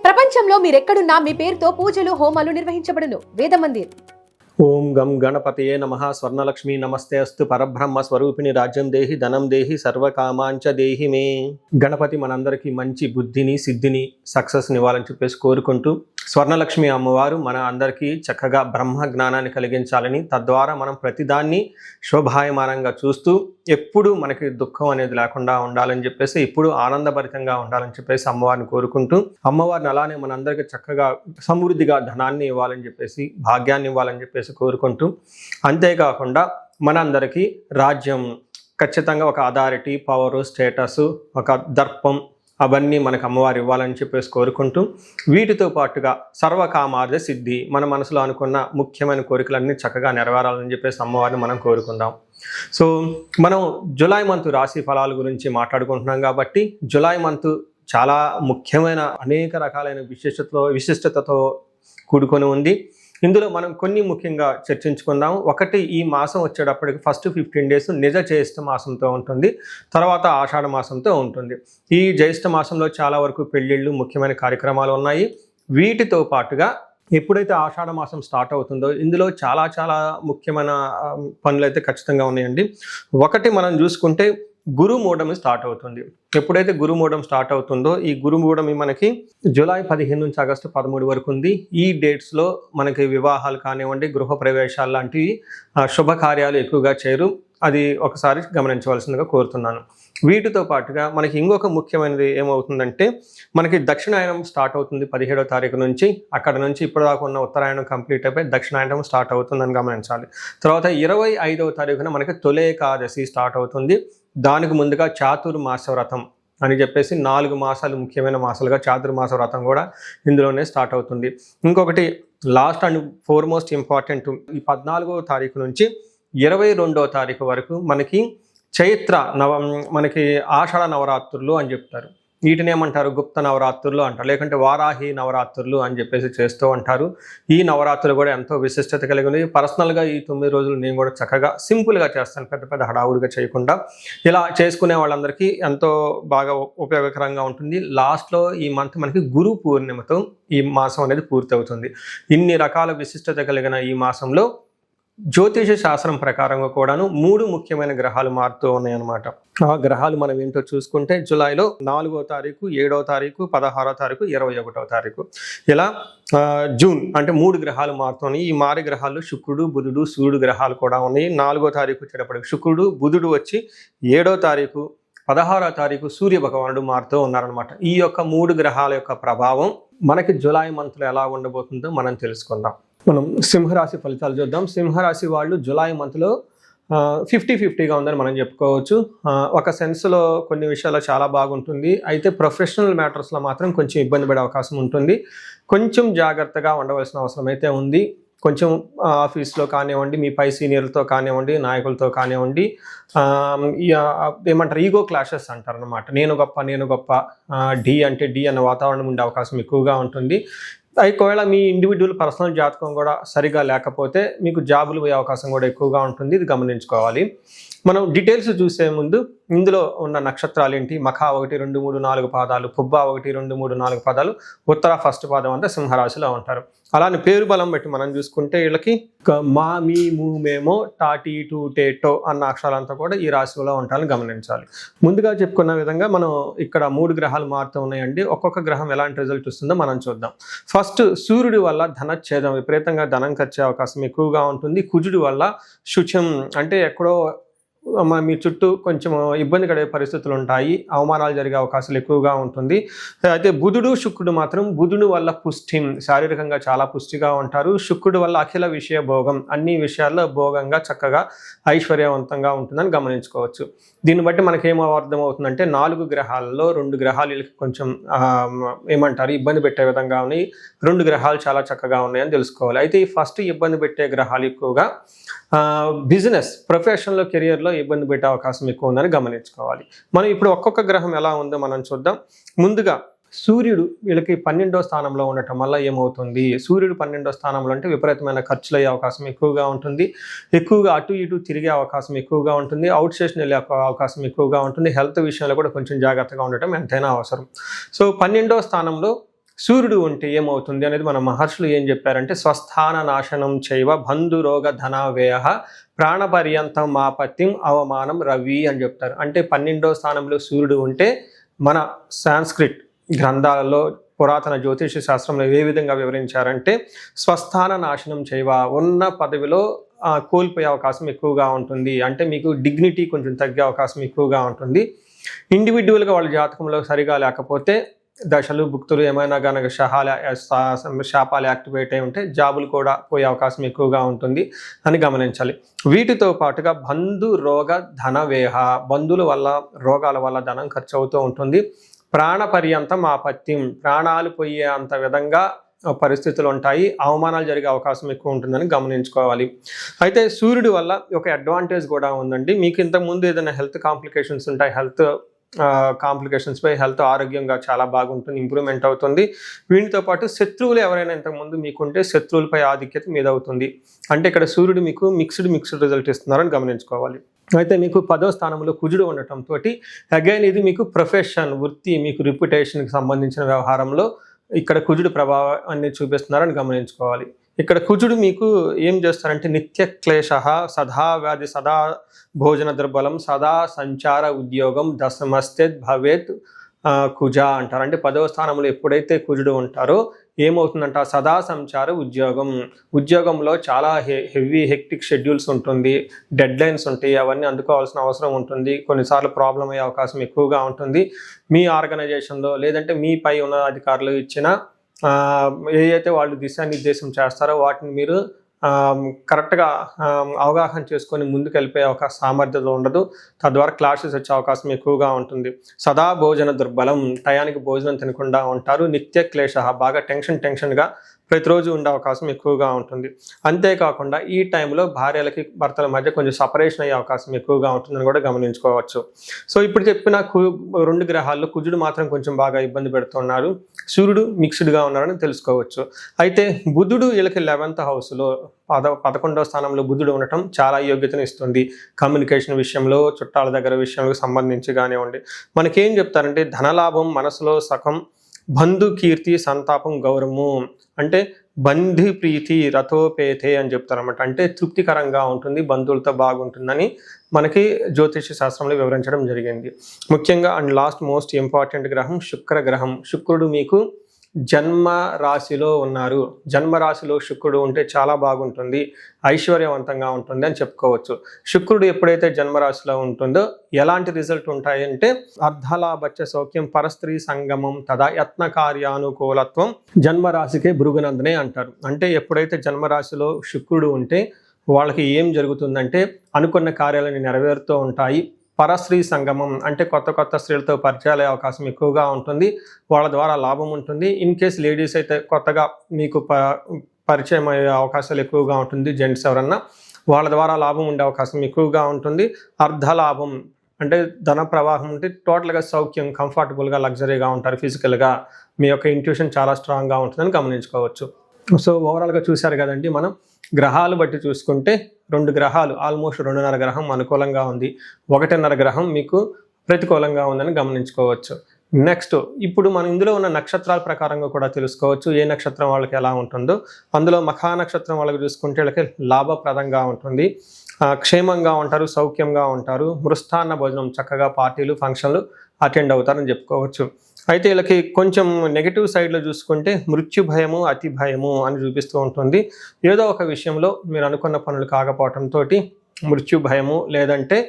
ప్రపంచంలో మీరెక్కడున్నా మీ పేరుతో పూజలు హోమాలు నిర్వహించబడును. వేద మందిర్. ఓం గం గణపతయే నమః. స్వర్ణలక్ష్మి నమస్తే అస్తు. పరబ్రహ్మ స్వరూపిణి రాజ్యం దేహి ధనం దేహి సర్వకామాంచ దేహి మే. గణపతి మనందరికీ మంచి బుద్ధిని సిద్ధిని సక్సెస్ని ఇవ్వాలని చెప్పేసి కోరుకుంటూ, స్వర్ణలక్ష్మి అమ్మవారు మన అందరికీ చక్కగా బ్రహ్మ జ్ఞానాన్ని కలిగించాలని, తద్వారా మనం ప్రతిదాన్ని శోభాయమానంగా చూస్తూ ఎప్పుడు మనకి దుఃఖం అనేది లేకుండా ఉండాలని చెప్పేసి, ఇప్పుడు ఆనందభరితంగా ఉండాలని చెప్పేసి అమ్మవారిని కోరుకుంటూ, అమ్మవారిని అలానే మనందరికీ చక్కగా సమృద్ధిగా ధనాన్ని ఇవ్వాలని చెప్పేసి, భాగ్యాన్ని ఇవ్వాలని చెప్పేసి కోరుకుంటూ, అంతేకాకుండా మనందరికీ రాజ్యం ఖచ్చితంగా ఒక అథారిటీ, పవరు, స్టేటస్, ఒక దర్పం అవన్నీ మనకు అమ్మవారు ఇవ్వాలని చెప్పేసి కోరుకుంటూ, వీటితో పాటుగా సర్వకామార్థ సిద్ధి, మన మనసులో అనుకున్న ముఖ్యమైన కోరికలన్నీ చక్కగా నెరవేరాలని చెప్పేసి అమ్మవారిని మనం కోరుకుందాం. సో మనం జూలై మంత్ రాశి ఫలాల గురించి మాట్లాడుకుంటున్నాం కాబట్టి, జూలై మంత్ చాలా ముఖ్యమైన అనేక రకాలైన విశిష్టతతో కూడుకొని ఉంది. ఇందులో మనం కొన్ని ముఖ్యంగా చర్చించుకుందాం. ఒకటి, ఈ మాసం వచ్చేటప్పటికి ఫస్ట్ 15 days నిజ జ్యేష్ఠ మాసంతో ఉంటుంది, తర్వాత ఆషాఢ మాసంతో ఉంటుంది. ఈ జ్యేష్ఠ మాసంలో చాలా వరకు పెళ్ళిళ్ళు, ముఖ్యమైన కార్యక్రమాలు ఉన్నాయి. వీటితో పాటుగా ఎప్పుడైతే ఆషాఢ మాసం స్టార్ట్ అవుతుందో ఇందులో చాలా ముఖ్యమైన పనులు అయితే ఖచ్చితంగా ఉన్నాయండి. ఒకటి మనం చూసుకుంటే గురుమూఢమి స్టార్ట్ అవుతుంది. ఎప్పుడైతే గురుమూఢం స్టార్ట్ అవుతుందో, ఈ గురుమూఢమి మనకి జూలై 15 నుంచి ఆగస్టు 13 వరకు ఉంది. ఈ డేట్స్లో మనకి వివాహాలు కానివ్వండి, గృహ ప్రవేశాలు లాంటివి శుభకార్యాలు ఎక్కువగా చేయరు. అది ఒకసారి గమనించవలసిందిగా కోరుతున్నాను. వీటితో పాటుగా మనకి ఇంకొక ముఖ్యమైనది ఏమవుతుందంటే, మనకి దక్షిణాయనం స్టార్ట్ అవుతుంది 17వ తారీఖు నుంచి. అక్కడ నుంచి ఇప్పటిదాకా ఉన్న ఉత్తరాయణం కంప్లీట్ అయిపోయి దక్షిణాయనం స్టార్ట్ అవుతుందని గమనించాలి. తర్వాత 25వ తారీఖున మనకి తొలి ఏకాదశి స్టార్ట్ అవుతుంది. దానికి ముందుగా చాతుర్మాస వ్రతం అని చెప్పేసి 4 మాసాలు ముఖ్యమైన మాసాలుగా చాతుర్మాస వ్రతం కూడా ఇందులోనే స్టార్ట్ అవుతుంది. ఇంకొకటి లాస్ట్ అండ్ ఫోర్మోస్ట్ ఇంపార్టెంట్, ఈ 14వ తారీఖు నుంచి 22వ తారీఖు వరకు మనకి చైత్ర మనకి ఆషాఢ నవరాత్రులు అని చెప్తారు. వీటిని ఏమంటారు? గుప్త నవరాత్రులు అంటారు, లేకుంటే వారాహి నవరాత్రులు అని చెప్పేసి చేస్తూ ఉంటారు. ఈ నవరాత్రులు కూడా ఎంతో విశిష్టత కలిగి ఉంది. పర్సనల్గా ఈ 9 రోజులు నేను కూడా చక్కగా సింపుల్గా చేస్తాను, పెద్ద హడావుడిగా చేయకుండా. ఇలా చేసుకునే వాళ్ళందరికీ ఎంతో బాగా ఉపయోగకరంగా ఉంటుంది. లాస్ట్లో ఈ మంత్ మనకి గురు పూర్ణిమతో ఈ మాసం అనేది పూర్తి అవుతుంది. ఇన్ని రకాల విశిష్టత కలిగిన ఈ మాసంలో జ్యోతిష శాస్త్రం ప్రకారంగా కూడాను 3 ముఖ్యమైన గ్రహాలు మారుతూ ఉన్నాయన్నమాట. ఆ గ్రహాలు మనం ఏంటో చూసుకుంటే, జూలైలో 4వ తారీఖు, 7వ తారీఖు, 16వ తారీఖు, 21వ తారీఖు, ఇలా జూన్ అంటే 3 గ్రహాలు మారుతున్నాయి. ఈ మారి గ్రహాలు శుక్రుడు, బుధుడు, సూర్యుడు గ్రహాలు కూడా ఉన్నాయి. 4వ తారీఖు వచ్చేటప్పటికి శుక్రుడు, బుధుడు వచ్చి 7వ తారీఖు, 16వ తారీఖు సూర్య భగవానుడు మారుతూ ఉన్నారనమాట. ఈ యొక్క 3 గ్రహాల యొక్క ప్రభావం మనకి జూలై మంత్లో ఎలా ఉండబోతుందో మనం తెలుసుకుందాం. మనం సింహరాశి ఫలితాలు చూద్దాం. సింహరాశి వాళ్ళు జూలై మంత్లో 50-50గా ఉందని మనం చెప్పుకోవచ్చు. ఒక సెన్స్లో కొన్ని విషయాల్లో చాలా బాగుంటుంది. అయితే ప్రొఫెషనల్ మ్యాటర్స్లో మాత్రం కొంచెం ఇబ్బంది పడే అవకాశం ఉంటుంది. కొంచెం జాగ్రత్తగా ఉండవలసిన అవసరం అయితే ఉంది. కొంచెం ఆఫీస్లో కానివ్వండి, మీ పై సీనియర్లతో కానివ్వండి, నాయకులతో కానివ్వండి, ఏమంటారు, ఈగో క్లాషెస్ అంటారు అనమాట. నేను గొప్ప డి అంటే డి అన్న వాతావరణం ఉండే అవకాశం ఎక్కువగా ఉంటుంది. ఒకవేళ మీ ఇండివిజువల్ పర్సనల్ జాతకం కూడా సరిగా లేకపోతే మీకు జాబులు పోయే అవకాశం కూడా ఎక్కువగా ఉంటుంది. ఇది గమనించుకోవాలి. మనం డీటెయిల్స్ చూసే ముందు ఇందులో ఉన్న నక్షత్రాలు ఏంటి? మఖ 1, 2, 3, 4 పాదాలు, పుబ్బ 1, 2, 3, 4 పాదాలు, ఉత్తర ఫస్ట్ పాదం అంతా సింహరాశిలో ఉంటారు. అలానే పేరు బలం బట్టి మనం చూసుకుంటే వీళ్ళకి మా, మీ, ము, మేమో, టా, టీ, టు, టే, టో అన్న అక్షరాలంతా కూడా ఈ రాశిలో ఉంటారని గమనించాలి. ముందుగా చెప్పుకున్న విధంగా మనం ఇక్కడ 3 గ్రహాలు మారుతూ ఉన్నాయండి. ఒక్కొక్క గ్రహం ఎలాంటి రిజల్ట్ వస్తుందో మనం చూద్దాం. ఫస్ట్, సూర్యుడి వల్ల ధనచ్ఛేదం, విపరీతంగా ధనం ఖర్చే అవకాశం ఎక్కువగా ఉంటుంది. కుజుడి వల్ల శుచం అంటే ఎక్కడో మీ చుట్టూ కొంచెం ఇబ్బంది పడే పరిస్థితులు ఉంటాయి, అవమానాలు జరిగే అవకాశాలు ఎక్కువగా ఉంటుంది. అయితే బుధుడు, శుక్రుడు మాత్రం, బుధుడు వల్ల పుష్టి, శారీరకంగా చాలా పుష్టిగా ఉంటారు. శుక్రుడు వల్ల అఖిల విషయ భోగం, అన్ని విషయాల్లో భోగంగా చక్కగా ఐశ్వర్యవంతంగా ఉంటుందని గమనించుకోవచ్చు. దీన్ని బట్టి మనకేమో అర్థమవుతుందంటే 4 గ్రహాలలో 2 గ్రహాలు వీళ్ళకి కొంచెం ఏమంటారు, ఇబ్బంది పెట్టే విధంగా ఉన్నాయి. 2 గ్రహాలు చాలా చక్కగా ఉన్నాయని తెలుసుకోవాలి. అయితే ఈ ఫస్ట్ ఇబ్బంది పెట్టే గ్రహాలు ఎక్కువగా బిజినెస్, ప్రొఫెషన్లో, కెరియర్లో ఇబ్బంది పెట్టే అవకాశం ఎక్కువ ఉందని గమనించుకోవాలి. మనం ఇప్పుడు ఒక్కొక్క గ్రహం ఎలా ఉందో మనం చూద్దాం. ముందుగా సూర్యుడు వీళ్ళకి 12వ స్థానంలో ఉండటం వల్ల ఏమవుతుంది? సూర్యుడు 12వ స్థానంలో అంటే విపరీతమైన ఖర్చులు అయ్యే అవకాశం ఎక్కువగా ఉంటుంది. ఎక్కువగా అటు ఇటు తిరిగే అవకాశం ఎక్కువగా ఉంటుంది. అవుట్ స్టేషన్ వెళ్ళే అవకాశం ఎక్కువగా ఉంటుంది. హెల్త్ విషయంలో కూడా కొంచెం జాగ్రత్తగా ఉండటం ఎంతైనా అవసరం. సో 12వ స్థానంలో సూర్యుడు ఉంటే ఏమవుతుంది అనేది మన మహర్షులు ఏం చెప్పారంటే స్వస్థాన నాశనం చైవ బంధురోగ ధనావ్యయ ప్రాణపర్యంతం మాపత్యం అవమానం రవి అని చెప్తారు. అంటే 12వ స్థానంలో సూర్యుడు ఉంటే మన సాంస్క్రిట్ గ్రంథాలలో పురాతన జ్యోతిష శాస్త్రంలో ఏ విధంగా వివరించారంటే స్వస్థాన నాశనం చేయవ, ఉన్న పదవిలో కోల్పోయే అవకాశం ఎక్కువగా ఉంటుంది. అంటే మీకు డిగ్నిటీ కొంచెం తగ్గే అవకాశం ఎక్కువగా ఉంటుంది. ఇండివిజువల్గా వాళ్ళ జాతకంలో సరిగా లేకపోతే దశలు భుక్తులు ఏమైనా కనుక శాపాలు యాక్టివేట్ అయి ఉంటే జాబులు కూడా పోయే అవకాశం ఎక్కువగా ఉంటుంది అని గమనించాలి. వీటితో పాటుగా బంధు రోగ ధన వేహ, బంధువుల వల్ల రోగాల వల్ల ధనం ఖర్చు అవుతూ ఉంటుంది. ప్రాణపర్యంతం ఆపత్యం, ప్రాణాలు పోయే అంత విధంగా పరిస్థితులు ఉంటాయి. అవమానాలు జరిగే అవకాశం ఎక్కువ ఉంటుందని గమనించుకోవాలి. అయితే సూర్యుడి వల్ల ఒక అడ్వాంటేజ్ కూడా ఉందండి. మీకు ఇంతకుముందు ఏదైనా హెల్త్ కాంప్లికేషన్స్ ఉంటాయి, హెల్త్ కాంప్లికేషన్స్ పై హెల్త్ ఆరోగ్యంగా చాలా బాగుంటుంది, ఇంప్రూవ్మెంట్ అవుతుంది. వీటితో పాటు శత్రువులు ఎవరైనా ఇంతకుముందు మీకుంటే శత్రువులపై ఆధిక్యత మీద అవుతుంది. అంటే ఇక్కడ సూర్యుడు మీకు మిక్స్డ్ రిజల్ట్ ఇస్తున్నారని గమనించుకోవాలి. అయితే మీకు 10వ స్థానంలో కుజుడు ఉండటంతో అగైన్ ఇది మీకు ప్రొఫెషన్, వృత్తి, మీకు రిప్యుటేషన్కి సంబంధించిన వ్యవహారంలో ఇక్కడ కుజుడు ప్రభావాన్ని చూపిస్తున్నారని గమనించుకోవాలి. ఇక్కడ కుజుడు మీకు ఏం చేస్తారంటే నిత్య క్లేశ, సదా వ్యాధి, సదా భోజన దుర్బలం, సదా సంచార ఉద్యోగం, దశమస్తే భవేత్ కుజ అంటారు. అంటే 10వ స్థానంలో ఎప్పుడైతే కుజుడు ఉంటారో ఏమవుతుందంట, సదా సంచార ఉద్యోగంలో చాలా హెవీ హెక్టిక్ షెడ్యూల్స్ ఉంటుంది, డెడ్ లైన్స్ ఉంటాయి, అవన్నీ అందుకోవాల్సిన అవసరం ఉంటుంది. కొన్నిసార్లు ప్రాబ్లం అయ్యే అవకాశం ఎక్కువగా ఉంటుంది. మీ ఆర్గనైజేషన్లో లేదంటే మీ పై ఉన్న అధికారులు ఇచ్చిన ఏదైతే వాళ్ళు దిశానిర్దేశం చేస్తారో వాటిని మీరు కరెక్ట్గా అవగాహన చేసుకొని ముందుకు వెళ్ళిపోయే ఒక సామర్థ్యత ఉండదు. తద్వారా క్లాషెస్ వచ్చే అవకాశం ఎక్కువగా ఉంటుంది. సదా భోజన దుర్బలం, టయానికి భోజనం తినకుండా ఉంటారు. నిత్య క్లేశ, బాగా టెన్షన్గా ప్రతిరోజు ఉండే అవకాశం ఎక్కువగా ఉంటుంది. అంతేకాకుండా ఈ టైంలో భార్యలకి భర్తల మధ్య కొంచెం సపరేషన్ అయ్యే అవకాశం ఎక్కువగా ఉంటుందని కూడా గమనించుకోవచ్చు. సో ఇప్పుడు చెప్పిన 2 గ్రహాల్లో కుజుడు మాత్రం కొంచెం బాగా ఇబ్బంది పెడుతున్నారు, సూర్యుడు మిక్స్డ్గా ఉన్నారని తెలుసుకోవచ్చు. అయితే బుధుడు వీళ్ళకి 11th హౌస్లో 11వ స్థానంలో బుధుడు ఉండటం చాలా యోగ్యతను ఇస్తుంది. కమ్యూనికేషన్ విషయంలో, చుట్టాల దగ్గర విషయంలో సంబంధించి కానివ్వండి. మనకేం చెప్తారంటే ధనలాభం, మనసులో సఖం, బంధు కీర్తి, సంతాపం, గౌరవము. అంటే బంధు ప్రీతి రథోపేతే అని చెప్తారన్నమాట. అంటే తృప్తికరంగా ఉంటుంది, బంధువులతో బాగుంటుందని మనకి జ్యోతిష శాస్త్రంలో వివరించడం జరిగింది. ముఖ్యంగా అండ్ లాస్ట్ మోస్ట్ ఇంపార్టెంట్ గ్రహం శుక్ర గ్రహం. శుక్రుడు మీకు జన్మ రాశిలో ఉన్నారు. జన్మ రాశిలో శుక్రుడు ఉంటే చాలా బాగుంటుంది, ఐశ్వర్యవంతంగా ఉంటుంది అని చెప్పుకోవచ్చు. శుక్రుడు ఎప్పుడైతే జన్మరాశిలో ఉంటుందో ఎలాంటి రిజల్ట్ ఉంటాయంటే అర్ధలాభచ్చ సౌఖ్యం, పరస్త్రీ సంగమం, తదా యత్న కార్యానుకూలత్వం, జన్మరాశికే భృగునందనే అంటారు. అంటే ఎప్పుడైతే జన్మరాశిలో శుక్రుడు ఉంటే వాళ్ళకి ఏం జరుగుతుందంటే అనుకున్న కార్యాలను నెరవేరుతూ ఉంటాయి. పరస్త్రీ సంగమం అంటే కొత్త స్త్రీలతో పరిచయాలు అయ్యే అవకాశం ఎక్కువగా ఉంటుంది, వాళ్ళ ద్వారా లాభం ఉంటుంది. ఇన్ కేస్ లేడీస్ అయితే కొత్తగా మీకు పరిచయం అయ్యే అవకాశాలు ఎక్కువగా ఉంటుంది. జెంట్స్ ఎవరన్నా వాళ్ళ ద్వారా లాభం ఉండే అవకాశం ఎక్కువగా ఉంటుంది. అర్ధలాభం అంటే ధన ప్రవాహం ఉంటే టోటల్గా సౌఖ్యం, కంఫర్టబుల్గా, లగ్జరీగా ఉంటారు. ఫిజికల్గా మీ యొక్క ఇంట్యూషన్ చాలా స్ట్రాంగ్గా ఉంటుందని గమనించుకోవచ్చు. సో ఓవరాల్గా చూశారు కదండి. మనం గ్రహాలు బట్టి చూసుకుంటే 2 గ్రహాలు ఆల్మోస్ట్ 2.5 గ్రహం అనుకూలంగా ఉంది, 1.5 గ్రహం మీకు ప్రతికూలంగా ఉందని గమనించుకోవచ్చు. నెక్స్ట్ ఇప్పుడు మనం ఇందులో ఉన్న నక్షత్రాల ప్రకారంగా కూడా తెలుసుకోవచ్చు ఏ నక్షత్రం వాళ్ళకి ఎలా ఉంటుందో. అందులో మఖా నక్షత్రం వాళ్ళకి చూసుకుంటే వీళ్ళకి లాభప్రదంగా ఉంటుంది, క్షేమంగా ఉంటారు, సౌఖ్యంగా ఉంటారు. మృష్టాన్న భోజనం, చక్కగా పార్టీలు, ఫంక్షన్లు అటెండ్ అవుతారని చెప్పుకోవచ్చు. అయితే వీళ్ళకి కొంచెం నెగిటివ్ సైడ్లో చూసుకుంటే మృత్యు భయము, అతి భయము అని చూపిస్తూ ఉంటుంది. ఏదో ఒక విషయంలో మీరు అనుకున్న పనులు కాకపోవడంతో మృత్యు భయము, లేదంటే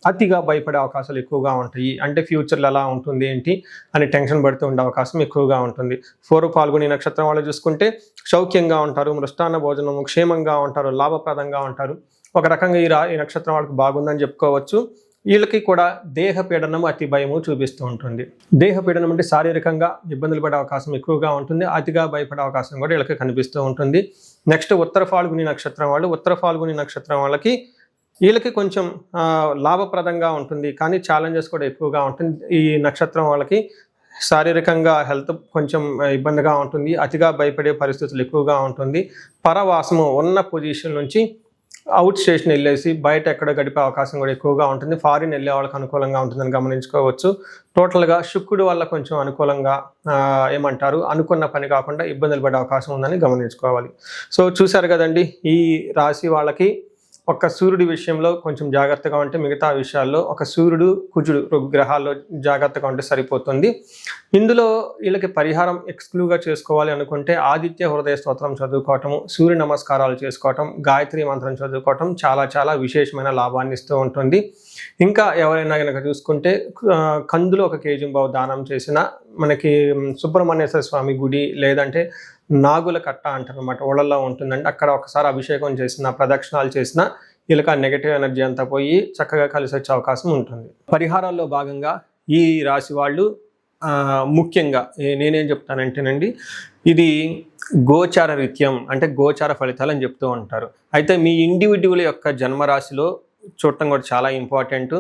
అతిగా భయపడే అవకాశాలు ఎక్కువగా ఉంటాయి. అంటే ఫ్యూచర్లో ఎలా ఉంటుంది ఏంటి అని టెన్షన్ పడుతూ ఉండే అవకాశం ఎక్కువగా ఉంటుంది. 4 పాల్గొని నక్షత్రం వాళ్ళు చూసుకుంటే సౌఖ్యంగా ఉంటారు, మృష్టాన్న భోజనము, క్షేమంగా ఉంటారు, లాభప్రదంగా ఉంటారు. ఒక రకంగా ఈ నక్షత్రం వాళ్ళకి బాగుందని చెప్పుకోవచ్చు. వీళ్ళకి కూడా దేహపీడనం, అతి భయము చూపిస్తూ ఉంటుంది. దేహపీడనం అంటే శారీరకంగా ఇబ్బందులు పడే అవకాశం ఎక్కువగా ఉంటుంది, అతిగా భయపడే అవకాశం కూడా వీళ్ళకి కనిపిస్తూ ఉంటుంది. నెక్స్ట్ ఉత్తర ఫాల్గుని నక్షత్రం వాళ్ళు, ఉత్తర ఫాల్గుని నక్షత్రం వాళ్ళకి వీళ్ళకి కొంచెం లాభప్రదంగా ఉంటుంది, కానీ ఛాలెంజెస్ కూడా ఎక్కువగా ఉంటుంది. ఈ నక్షత్రం వాళ్ళకి శారీరకంగా హెల్త్ కొంచెం ఇబ్బందిగా ఉంటుంది, అతిగా భయపడే పరిస్థితులు ఎక్కువగా ఉంటుంది. పరవాసము, ఉన్న పొజిషన్ నుంచి అవుట్ స్టేషన్ వెళ్ళేసి బయట ఎక్కడ గడిపే అవకాశం కూడా ఎక్కువగా ఉంటుంది. ఫారిన్ వెళ్ళే వాళ్ళకి అనుకూలంగా ఉంటుందని గమనించుకోవచ్చు. టోటల్గా శుక్రుడు వల్ల కొంచెం అనుకూలంగా అనుకున్న పని కాకుండా ఇబ్బందులు పడే అవకాశం ఉందని గమనించుకోవాలి. సో చూశారు కదండి, ఈ రాశి వాళ్ళకి ఒక్క సూర్యుడి విషయంలో కొంచెం జాగ్రత్తగా ఉంటే మిగతా విషయాల్లో ఒక సూర్యుడు కుజుడు గ్రహాల్లో జాగ్రత్తగా ఉంటే సరిపోతుంది. ఇందులో వీళ్ళకి పరిహారం ఎక్స్క్లూవ్గా చేసుకోవాలి అనుకుంటే ఆదిత్య హృదయ స్తోత్రం చదువుకోవటం, సూర్య నమస్కారాలు చేసుకోవటం, గాయత్రి మంత్రం చదువుకోవటం చాలా చాలా విశేషమైన లాభాన్ని ఇస్తూ ఉంటుంది. ఇంకా ఎవరైనా కనుక చూసుకుంటే కందులు 1 కేజీ దానం చేసిన మనకి సుబ్రహ్మణ్యేశ్వర స్వామి గుడి లేదంటే నాగుల కట్ట అంటారనమాట, ఓళ్ళల్లో ఉంటుందండి. అక్కడ ఒకసారి అభిషేకం చేసిన ప్రదక్షిణాలు చేసిన వీళ్ళకి ఆ నెగటివ్ ఎనర్జీ అంతా పోయి చక్కగా కలిసి వచ్చే అవకాశం ఉంటుంది. పరిహారాల్లో భాగంగా ఈ రాశి వాళ్ళు ముఖ్యంగా నేనేం చెప్తానంటేనండి, ఇది గోచార రీత్యం అంటే గోచార ఫలితాలు అని చెప్తూ ఉంటారు. అయితే మీ ఇండివిడ్యువల్ యొక్క జన్మరాశిలో చూడటం కూడా చాలా ఇంపార్టెంట్.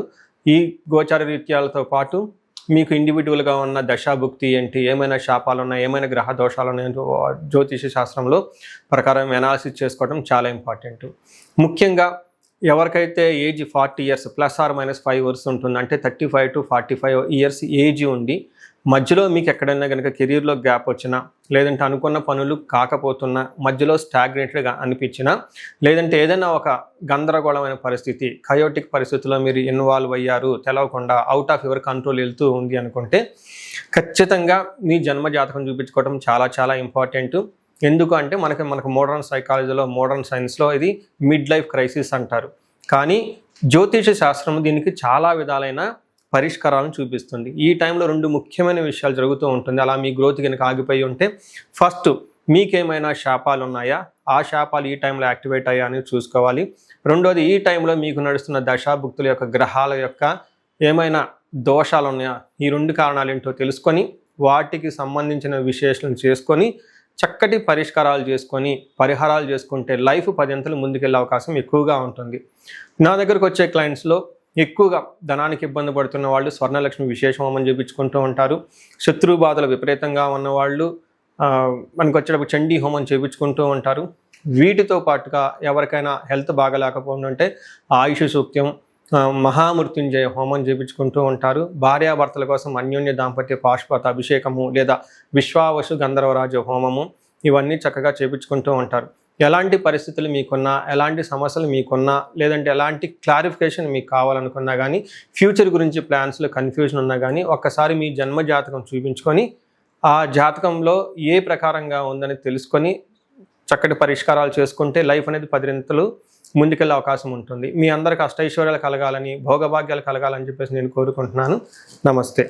ఈ గోచార రీత్యాలతో పాటు మీకు ఇండివిజువల్గా ఉన్న దశాభుక్తి ఏంటి, ఏమైనా శాపాలు ఉన్నాయి, ఏమైనా గ్రహ దోషాలు ఉన్నాయో జ్యోతిష శాస్త్రంలో ప్రకారం ఎనాలిసిస్ చేసుకోవడం చాలా ఇంపార్టెంట్. ముఖ్యంగా ఎవరికైతే ఏజ్ 40 years ±5 years ఉంటుంది, అంటే 35 to 45 years ఏజ్ ఉండి మధ్యలో మీకు ఎక్కడైనా కనుక కెరీర్లో గ్యాప్ వచ్చినా, లేదంటే అనుకున్న పనులు కాకపోతున్నా, మధ్యలో స్టాగ్నేటెడ్గా అనిపించినా, లేదంటే ఏదైనా ఒక గందరగోళమైన పరిస్థితి, కయోటిక్ పరిస్థితుల్లో మీరు ఇన్వాల్వ్ అయ్యారు, తెలవకుండా అవుట్ ఆఫ్ యువర్ కంట్రోల్ వెళ్తూ ఉంది అనుకుంటే ఖచ్చితంగా మీ జన్మ జాతకం చూపించుకోవడం చాలా చాలా ఇంపార్టెంట్. ఎందుకు అంటే మనకు మోడర్న్ సైకాలజీలో, మోడర్న్ సైన్స్లో ఇది మిడ్ లైఫ్ క్రైసిస్ అంటారు. కానీ జ్యోతిష శాస్త్రం దీనికి చాలా విధాలైన పరిష్కారాలను చూపిస్తుంది. ఈ టైంలో 2 ముఖ్యమైన విషయాలు జరుగుతూ ఉంటుంది. అలా మీ గ్రోత్ కనుక ఆగిపోయి ఉంటే, ఫస్ట్ మీకేమైనా శాపాలు ఉన్నాయా, ఆ శాపాలు ఈ టైంలో యాక్టివేట్ అయ్యా అని చూసుకోవాలి. రెండోది, ఈ టైంలో మీకు నడుస్తున్న దశాభుక్తుల యొక్క గ్రహాల యొక్క ఏమైనా దోషాలు ఉన్నాయా, ఈ 2 కారణాలు ఏంటో తెలుసుకొని వాటికి సంబంధించిన విశ్లేషణ చేసుకొని చక్కటి పరిష్కారాలు చేసుకొని పరిహారాలు చేసుకుంటే లైఫ్ 10 అంతలు ముందుకెళ్ళే అవకాశం ఎక్కువగా ఉంటుంది. నా దగ్గరకు వచ్చే క్లయింట్స్లో ఎక్కువగా ధనానికి ఇబ్బంది పడుతున్న వాళ్ళు స్వర్ణలక్ష్మి విశేష హోమం చేయించుకుంటూ ఉంటారు. శత్రు బాధలు విపరీతంగా ఉన్నవాళ్ళు మనకు వచ్చేటప్పుడు చండీ హోమం చేయించుకుంటూ ఉంటారు. వీటితో పాటుగా ఎవరికైనా హెల్త్ బాగలేకపోతుంటే ఆయుష్ సూక్త్యం, మహామృత్యుంజయ హోమం చేయించుకుంటూ ఉంటారు. భార్యాభర్తల కోసం అన్యోన్య దాంపత్య పాశుపత అభిషేకము లేదా విశ్వావసు గంధర్వరాజ హోమము ఇవన్నీ చక్కగా చేయించుకుంటూ ఉంటారు. ఎలాంటి పరిస్థితులు మీకున్నా, ఎలాంటి సమస్యలు మీకున్నా, లేదంటే ఎలాంటి క్లారిఫికేషన్ మీకు కావాలనుకున్నా కానీ, ఫ్యూచర్ గురించి ప్లాన్స్లో కన్ఫ్యూజన్ ఉన్నా కానీ ఒక్కసారి మీ జన్మ జాతకం చూపించుకొని ఆ జాతకంలో ఏ ప్రకారంగా ఉందని తెలుసుకొని చక్కటి పరిష్కారాలు చేసుకుంటే లైఫ్ అనేది 10 అంతలు ముందుకెళ్ళే అవకాశం ఉంటుంది. మీ అందరికి అష్టైశ్వర్యాలు కలగాలని, భోగభాగ్యాలు కలగాలని చెప్పేసి నేను కోరుకుంటున్నాను. నమస్తే.